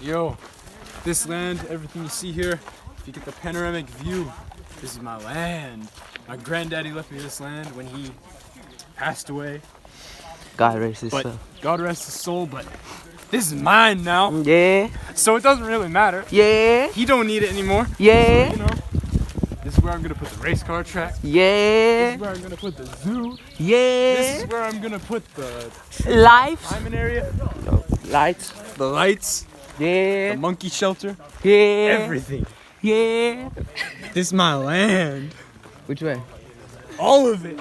Yo, this land, everything you see here, if you get the panoramic view, this is my land. My granddaddy left me this land when he passed away. God rest his But soul. God rest his soul, but this is mine now. Yeah, So it doesn't really matter. yeah, He don't need it anymore. yeah, You know, this is where I'm gonna put the race car track. This yeah, is where I'm gonna put the zoo. This yeah. is where I'm gonna put the Lives, climbing area, lights, the lights, yeah, the monkey shelter, yeah, everything. yeah. This is my land. Which way? All of it.